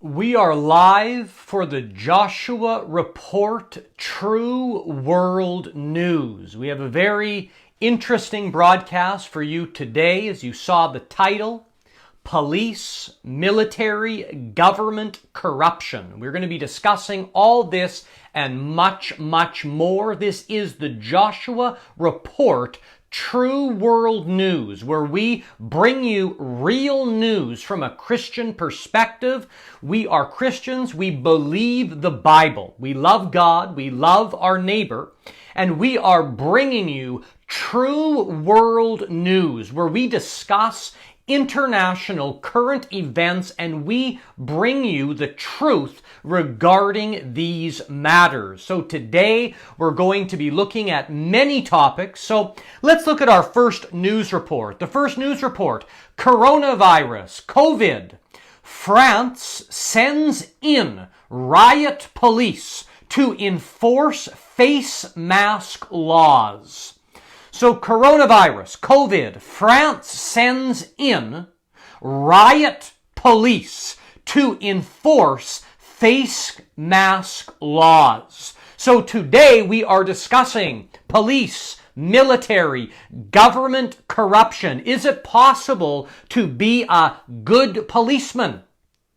We are live for the Joshua Report True World News. We have a very interesting broadcast for you today. As you saw the title, Police, Military, Government Corruption. We're going to be discussing all this and much, much more. This is the Joshua Report True World News, where we bring you real news from a Christian perspective. We are Christians. We believe the Bible. We love God. We love our neighbor. And we are bringing you true world news, where we discuss international current events and we bring you the truth regarding these matters. So today we're going to be looking at many topics. So let's look at our first news report. The first news report, coronavirus, COVID. France sends in riot police to enforce face mask laws. So coronavirus, COVID, France sends in riot police to enforce face mask laws. So today we are discussing police, military, government corruption. Is it possible to be a good policeman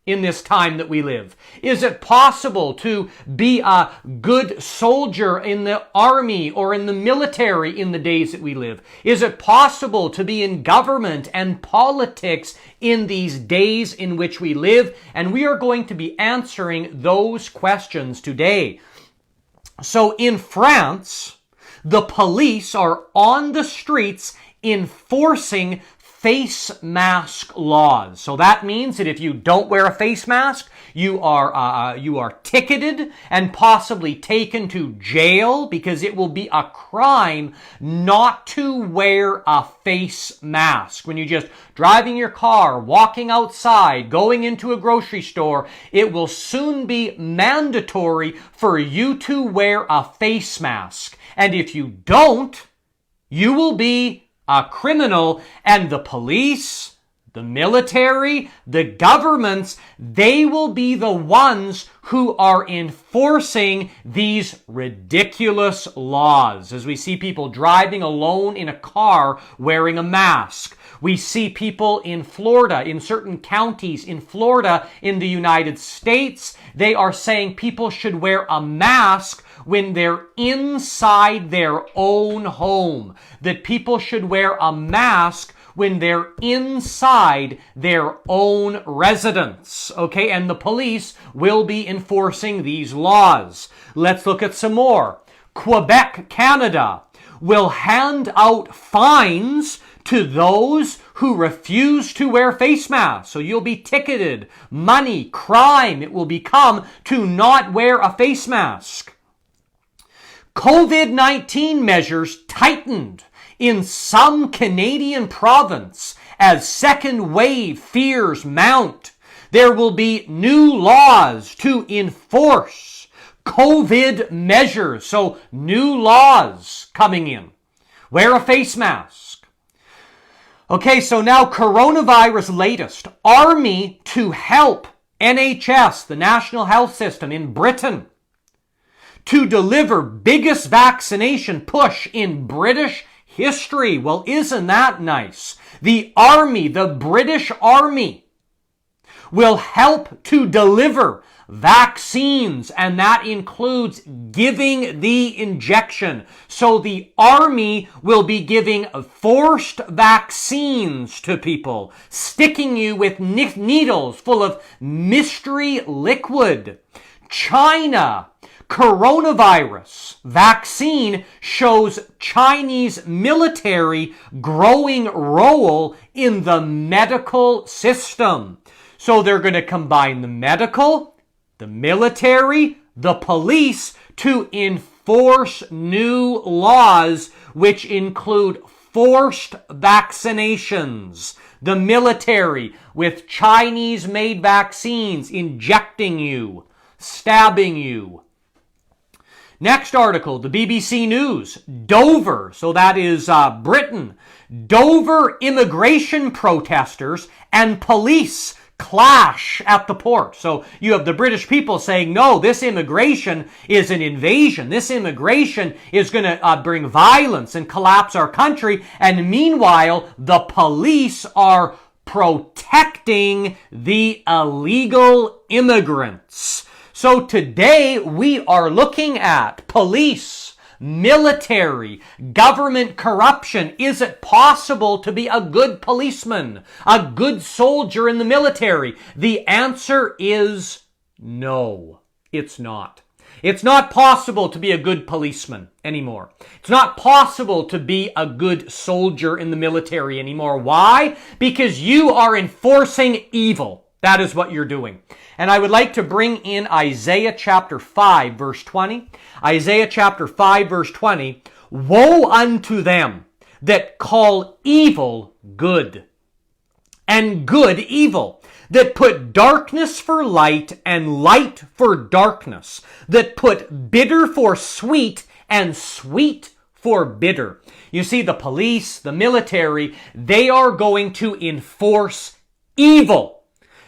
in this time that we live? Is it possible to be a good soldier in the army or in the military in the days that we live? Is it possible to be in government and politics in these days in which we live? And we are going to be answering those questions today. So in France, the police are on the streets enforcing face mask laws. So that means that if you don't wear a face mask, you are ticketed and possibly taken to jail, because it will be a crime not to wear a face mask. When you're just driving your car, walking outside, going into a grocery store, it will soon be mandatory for you to wear a face mask. And if you don't, you will be a criminal, and the police, the military, the governments, they will be the ones who are enforcing these ridiculous laws. As we see people driving alone in a car wearing a mask. We see people in Florida, in certain counties in Florida in the United States, they are saying people should wear a mask when they're inside their own home. That people should wear a mask when they're inside their own residence. Okay, and the police will be enforcing these laws. Let's look at some more. Quebec, Canada will hand out fines to those who refuse to wear face masks. So you'll be ticketed. Money, crime, it will become to not wear a face mask. COVID-19 measures tightened in some Canadian province as second wave fears mount. There will be new laws to enforce COVID measures. So new laws coming in. Wear a face mask. Okay, so now coronavirus latest. Army to help NHS, the National Health System in Britain, to deliver biggest vaccination push in British history. Well, isn't that nice? The Army, the British Army, will help to deliver vaccines, and that includes giving the injection. So the Army will be giving forced vaccines to people, sticking you with needles full of mystery liquid. China, coronavirus vaccine shows Chinese military growing role in the medical system. So they're going to combine the medical, the military, the police to enforce new laws which include forced vaccinations. The military with Chinese-made vaccines injecting you, stabbing you. Next article, the BBC News. Dover, so that is Britain. Dover immigration protesters and police clash at the port. So you have the British people saying, no, this immigration is an invasion. This immigration is going to bring violence and collapse our country. And meanwhile, the police are protecting the illegal immigrants. So today we are looking at police, military, government corruption. Is it possible to be a good policeman, a good soldier in the military? The answer is no, it's not. It's not possible to be a good policeman anymore. It's not possible to be a good soldier in the military anymore. Why? Because you are enforcing evil. That is what you're doing. And I would like to bring in Isaiah chapter 5, verse 20. Isaiah chapter 5, verse 20. Woe unto them that call evil good, and good evil, that put darkness for light and light for darkness, that put bitter for sweet and sweet for bitter. You see, the police, the military, they are going to enforce evil.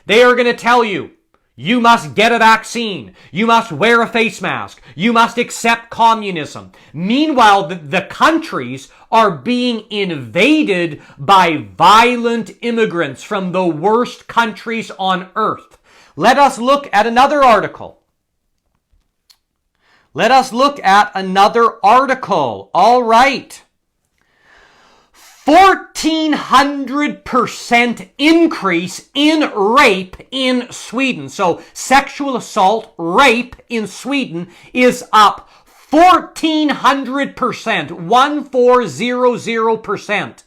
They are going to tell you, you must get a vaccine. You must wear a face mask. You must accept communism. Meanwhile, the countries are being invaded by violent immigrants from the worst countries on earth. Let us look at another article. Let us look at another article. All right. 1,400% increase in rape in Sweden. So sexual assault, rape in Sweden is up 1,400%, 1400%,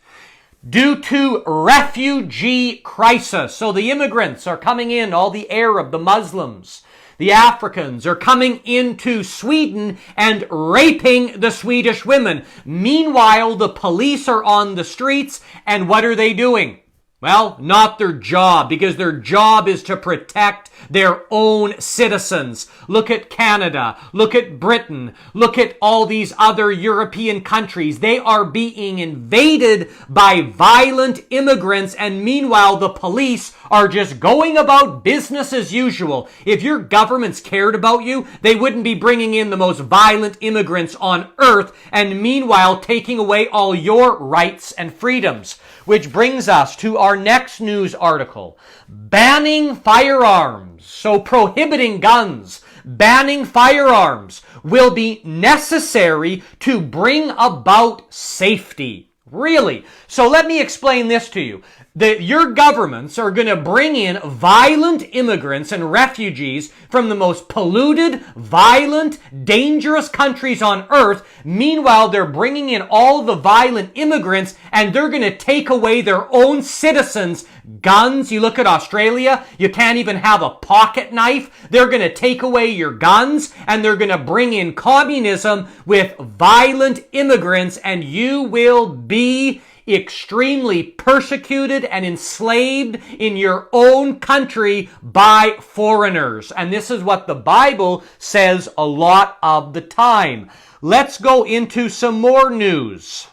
due to refugee crisis. So the immigrants are coming in, all the Arab, the Muslims, the Africans are coming into Sweden and raping the Swedish women. Meanwhile, the police are on the streets, and what are they doing? Well, not their job, because their job is to protect their own citizens. Look at Canada. Look at Britain. Look at all these other European countries. They are being invaded by violent immigrants, and meanwhile, the police are just going about business as usual. If your governments cared about you, they wouldn't be bringing in the most violent immigrants on earth, and meanwhile taking away all your rights and freedoms. Which brings us to our next news article. Banning firearms, so prohibiting guns, banning firearms will be necessary to bring about safety. Really? So let me explain this to you. Your governments are going to bring in violent immigrants and refugees from the most polluted, violent, dangerous countries on earth. Meanwhile, they're bringing in all the violent immigrants, and they're going to take away their own citizens' guns. You look at Australia, you can't even have a pocket knife. They're going to take away your guns, and they're going to bring in communism with violent immigrants, and you will be extremely persecuted and enslaved in your own country by foreigners. And this is what the Bible says a lot of the time. Let's go into some more news.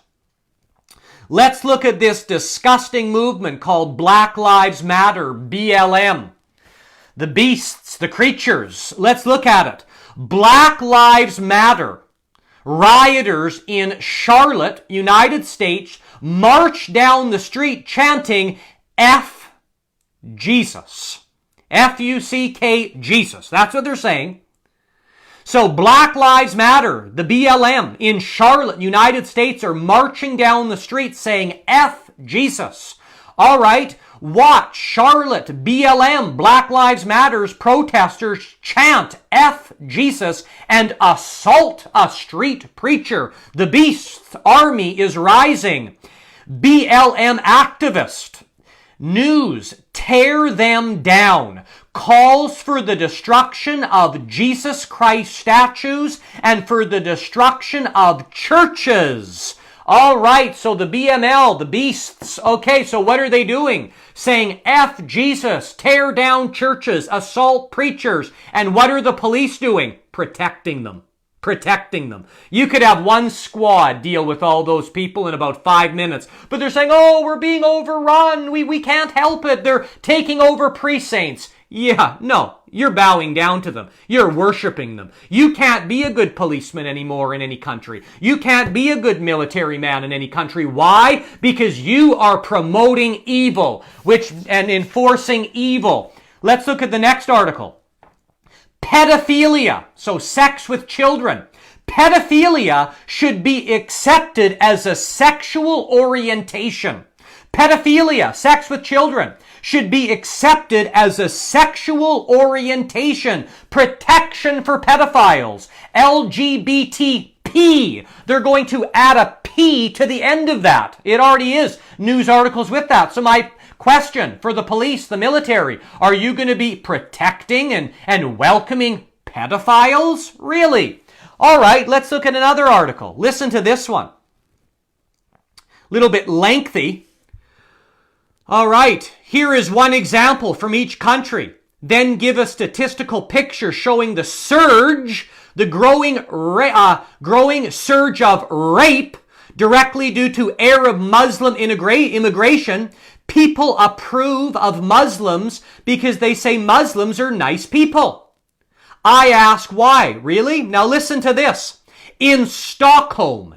Let's look at this disgusting movement called Black Lives Matter, BLM. The beasts, the creatures. Let's look at it. Black Lives Matter. Rioters in Charlotte, United States, marched down the street chanting F Jesus. F-U-C-K Jesus. That's what they're saying. So Black Lives Matter, the BLM in Charlotte, United States, are marching down the street saying F Jesus. All right. Watch Charlotte, BLM, Black Lives Matter's protesters chant F Jesus and assault a street preacher. The beast's army is rising. BLM activist news, tear them down, calls for the destruction of Jesus Christ statues and for the destruction of churches. All right, so the BML, the beasts, okay, so what are they doing? Saying F Jesus, tear down churches, assault preachers, and what are the police doing? Protecting them. protecting them. You could have one squad deal with all those people in about 5 minutes, but they're saying, oh, we're being overrun. We can't help it. They're taking over precincts. Yeah, no, you're bowing down to them. You're worshiping them. You can't be a good policeman anymore in any country. You can't be a good military man in any country. Why? Because you are promoting evil, and enforcing evil. Let's look at the next article. Pedophilia, so sex with children. Pedophilia should be accepted as a sexual orientation. Pedophilia, sex with children, should be accepted as a sexual orientation. Protection for pedophiles. LGBTP. They're going to add a P to the end of that. It already is news articles with that. So my question for the police, the military, are you going to be protecting and welcoming pedophiles? Really? All right, let's look at another article. Listen to this one. A little bit lengthy. All right, here is one example from each country. Then give a statistical picture showing the surge, the growing surge of rape directly due to Arab Muslim immigration. People approve of Muslims because they say Muslims are nice people. I ask why, really? Now listen to this. In Stockholm,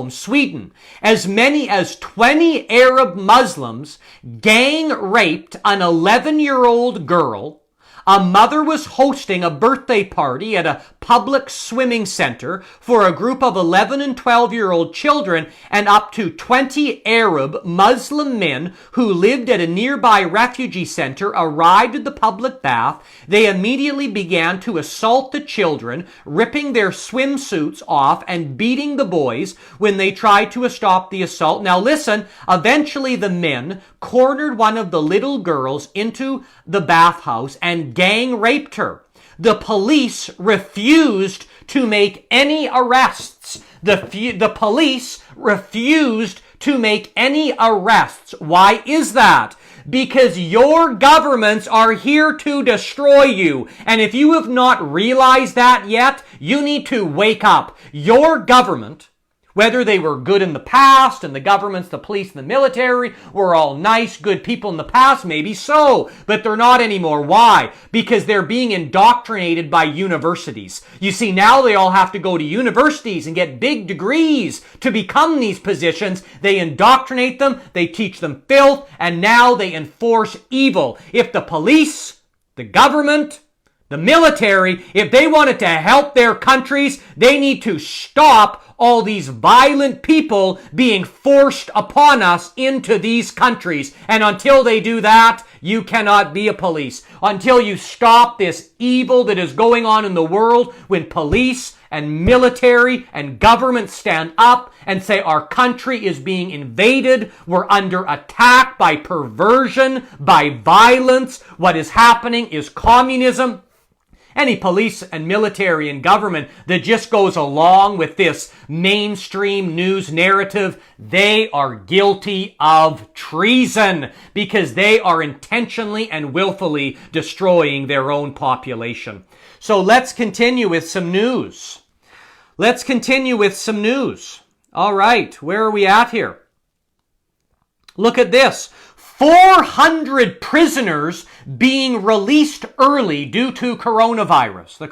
Sweden, as many as 20 Arab Muslims gang raped an 11-year-old girl. A mother was hosting a birthday party at a public swimming center for a group of 11 and 12-year-old children, and up to 20 Arab Muslim men who lived at a nearby refugee center arrived at the public bath. They immediately began to assault the children, ripping their swimsuits off and beating the boys when they tried to stop the assault. Now listen, eventually the men cornered one of the little girls into the bathhouse and gang raped her. The police refused to make any arrests. The police refused to make any arrests. Why is that? Because your governments are here to destroy you. And if you have not realized that yet, you need to wake up. Your government, whether they were good in the past, and the governments, the police, and the military were all nice, good people in the past, maybe so, but they're not anymore. Why? Because they're being indoctrinated by universities. You see, now they all have to go to universities and get big degrees to become these positions. They indoctrinate them, they teach them filth, and now they enforce evil. If the police, the government, the military, if they wanted to help their countries, they need to stop all these violent people being forced upon us into these countries. And until they do that, you cannot be a police. Until you stop this evil that is going on in the world, when police and military and government stand up and say our country is being invaded, we're under attack by perversion, by violence, what is happening is communism. Any police and military and government that just goes along with this mainstream news narrative, they are guilty of treason because they are intentionally and willfully destroying their own population. So let's continue with some news. All right, where are we at here? Look at this. 400 prisoners being released early due to coronavirus, the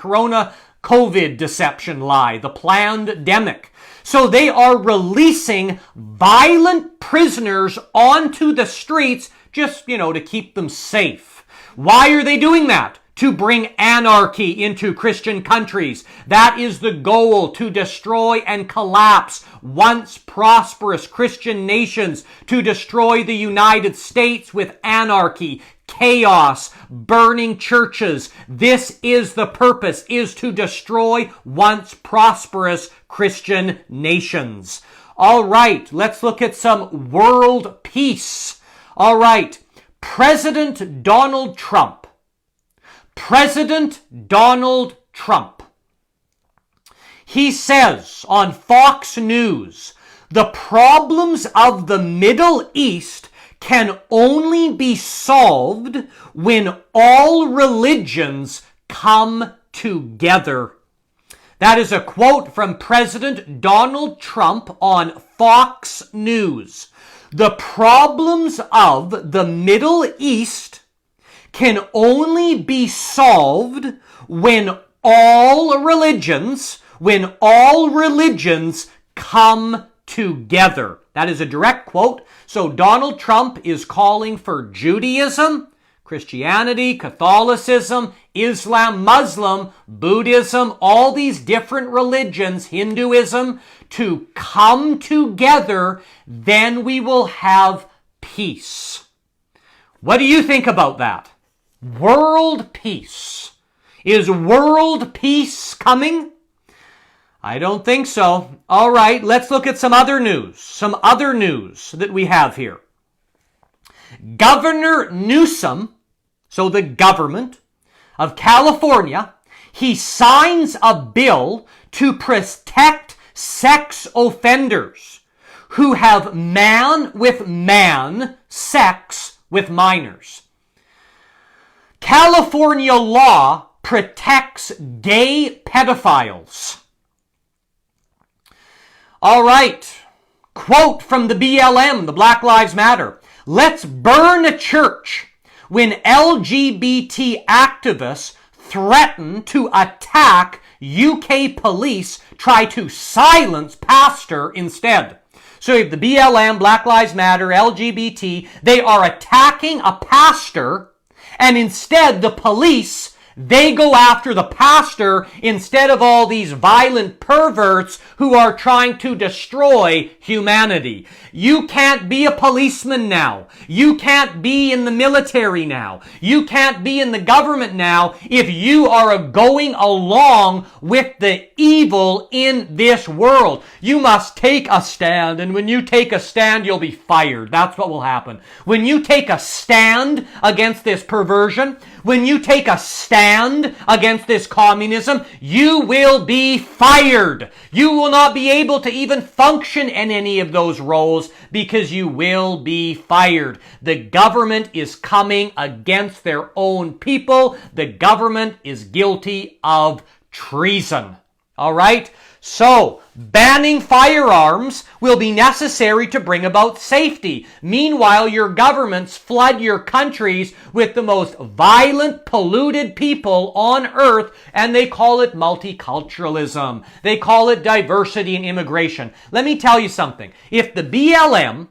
COVID deception lie, the plandemic. So they are releasing violent prisoners onto the streets just, to keep them safe. Why are they doing that? To bring anarchy into Christian countries. That is the goal, to destroy and collapse once prosperous Christian nations, to destroy the United States with anarchy, chaos, burning churches. This is the purpose, is to destroy once prosperous Christian nations. All right, let's look at some world peace. All right, President Donald Trump. He says on Fox News, the problems of the Middle East can only be solved when all religions come together. That is a quote from President Donald Trump on Fox News. The problems of the Middle East can only be solved when all religions come together. That is a direct quote. So Donald Trump is calling for Judaism, Christianity, Catholicism, Islam, Muslim, Buddhism, all these different religions, Hinduism, to come together, then we will have peace. What do you think about that? World peace. Is world peace coming? I don't think so. All right, let's look at some other news that we have here. Governor Newsom, so the government of California, he signs a bill to protect sex offenders who have man-with-man sex with minors. California law protects gay pedophiles. All right, quote from the BLM, the Black Lives Matter. Let's burn a church when LGBT activists threaten to attack UK police, try to silence pastor instead. So you have the BLM, Black Lives Matter, LGBT, they are attacking a pastor, and instead the police, they go after the pastor instead of all these violent perverts who are trying to destroy humanity. You can't be a policeman now. You can't be in the military now. You can't be in the government now if you are going along with the evil in this world. You must take a stand, and when you take a stand, you'll be fired. That's what will happen. When you take a stand against this perversion, when you take a stand against this communism, you will be fired. You will not be able to even function in any of those roles because you will be fired. The government is coming against their own people. The government is guilty of treason. All right? So, banning firearms will be necessary to bring about safety. Meanwhile, your governments flood your countries with the most violent, polluted people on earth, and they call it multiculturalism. They call it diversity and immigration. Let me tell you something. If the BLM,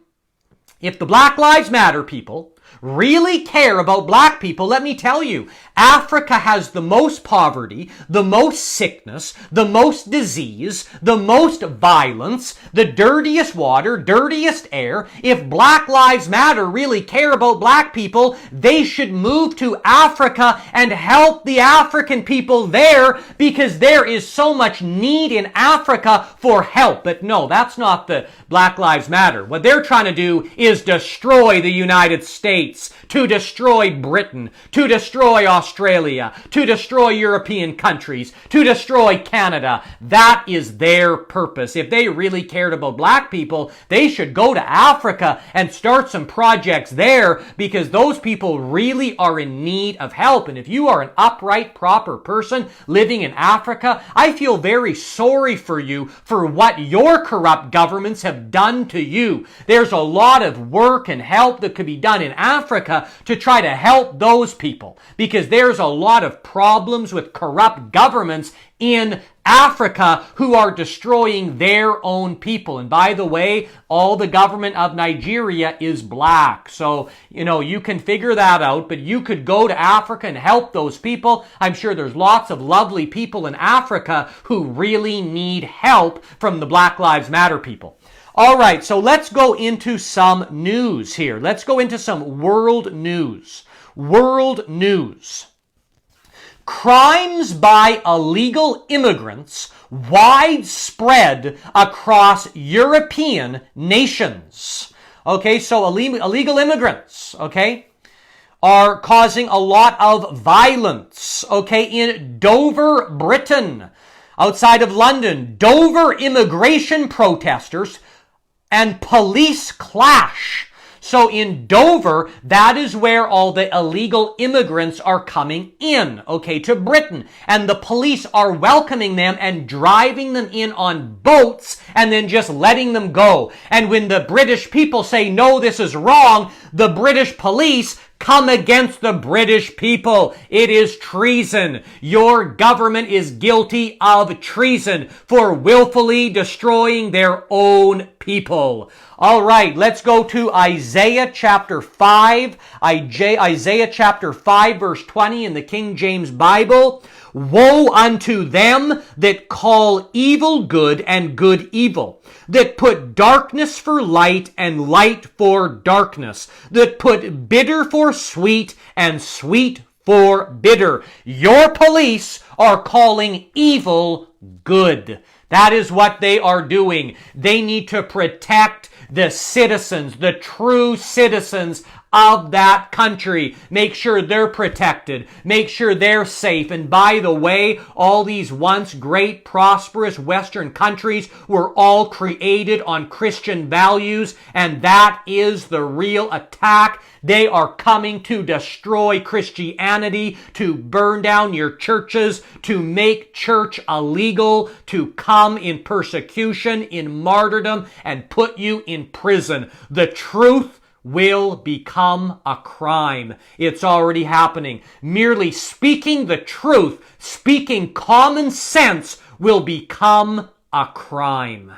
if the Black Lives Matter people really care about black people, let me tell you, Africa has the most poverty, the most sickness, the most disease, the most violence, the dirtiest water, dirtiest air. If Black Lives Matter really care about black people, they should move to Africa and help the African people there, because there is so much need in Africa for help. But no, that's not the Black Lives Matter. What they're trying to do is destroy the United States, to destroy Britain, to destroy Australia, to destroy European countries, to destroy Canada. That is their purpose. If they really cared about black people, they should go to Africa and start some projects there, because those people really are in need of help. And if you are an upright, proper person living in Africa, I feel very sorry for you for what your corrupt governments have done to you. There's a lot of work and help that could be done in Africa to try to help those people, because there's a lot of problems with corrupt governments in Africa who are destroying their own people. And by the way, all the government of Nigeria is black. So, you can figure that out, but you could go to Africa and help those people. I'm sure there's lots of lovely people in Africa who really need help from the Black Lives Matter people. All right, so let's go into some news here. Let's go into some world news. World news. Crimes by illegal immigrants widespread across European nations. Okay, so illegal immigrants, are causing a lot of violence, in Dover, Britain, outside of London. Dover immigration protesters and police clash. So in Dover, that is where all the illegal immigrants are coming in, okay, to Britain. And the police are welcoming them and driving them in on boats and then just letting them go. And when the British people say, no, this is wrong, the British police come against the British people. It is treason. Your government is guilty of treason for willfully destroying their own people. All right, let's go to Isaiah chapter 5. Isaiah chapter 5 verse 20 in the King James Bible. Woe unto them that call evil good and good evil, that put darkness for light and light for darkness, that put bitter for sweet and sweet for bitter. Your police are calling evil good. That is what they are doing. They need to protect the citizens, the true citizens of that country. Make sure they're protected. Make sure they're safe. And by the way, all these once great, prosperous Western countries were all created on Christian values, and that is the real attack. They are coming to destroy Christianity, to burn down your churches, to make church illegal, to come in persecution, in martyrdom, and put you in prison. The truth will become a crime. It's already happening. Merely speaking the truth, speaking common sense, will become a crime.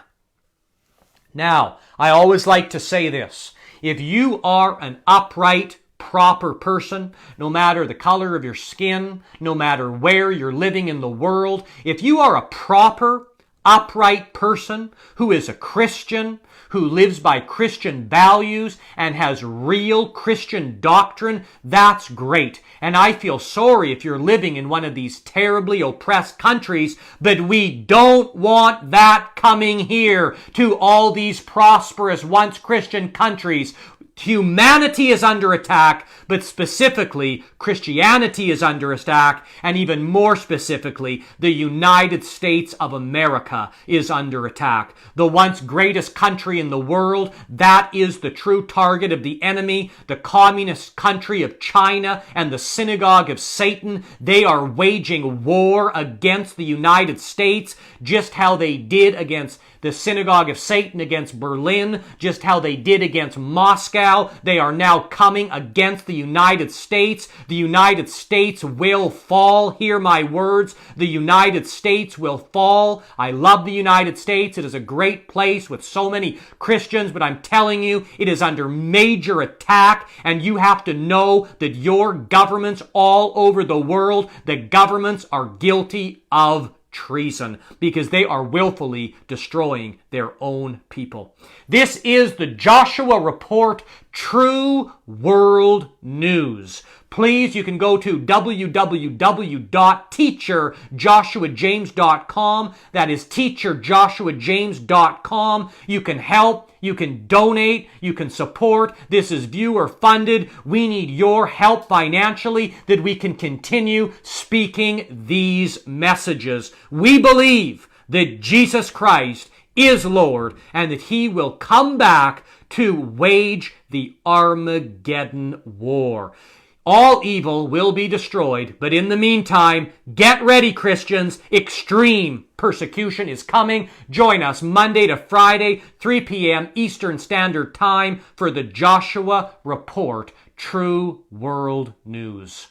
Now, I always like to say this. If you are an upright, proper person, no matter the color of your skin, no matter where you're living in the world, if you are a proper, upright person who is a Christian, who lives by Christian values and has real Christian doctrine, that's great. And I feel sorry if you're living in one of these terribly oppressed countries, but we don't want that coming here to all these prosperous, once Christian countries. Humanity is under attack, but specifically, Christianity is under attack, and even more specifically, the United States of America is under attack. The once greatest country in the world, that is the true target of the enemy, the communist country of China and the synagogue of Satan. They are waging war against the United States, just how they did against the synagogue of Satan against Berlin, just how they did against Moscow. They are now coming against the United States. The United States will fall. Hear my words. The United States will fall. I love the United States. It is a great place with so many Christians, but I'm telling you, it is under major attack, and you have to know that your governments all over the world, the governments are guilty of treason because they are willfully destroying their own people. This is the Joshua Report True World News. Please, you can go to www.teacherjoshuajames.com. That is teacherjoshuajames.com. You can help. You can donate. You can support. This is viewer funded. We need your help financially that we can continue speaking these messages. We believe that Jesus Christ is Lord and that He will come back to wage the Armageddon war. All evil will be destroyed, but in the meantime, get ready, Christians. Extreme persecution is coming. Join us Monday to Friday, 3 p.m. Eastern Standard Time for the Joshua Report True World News.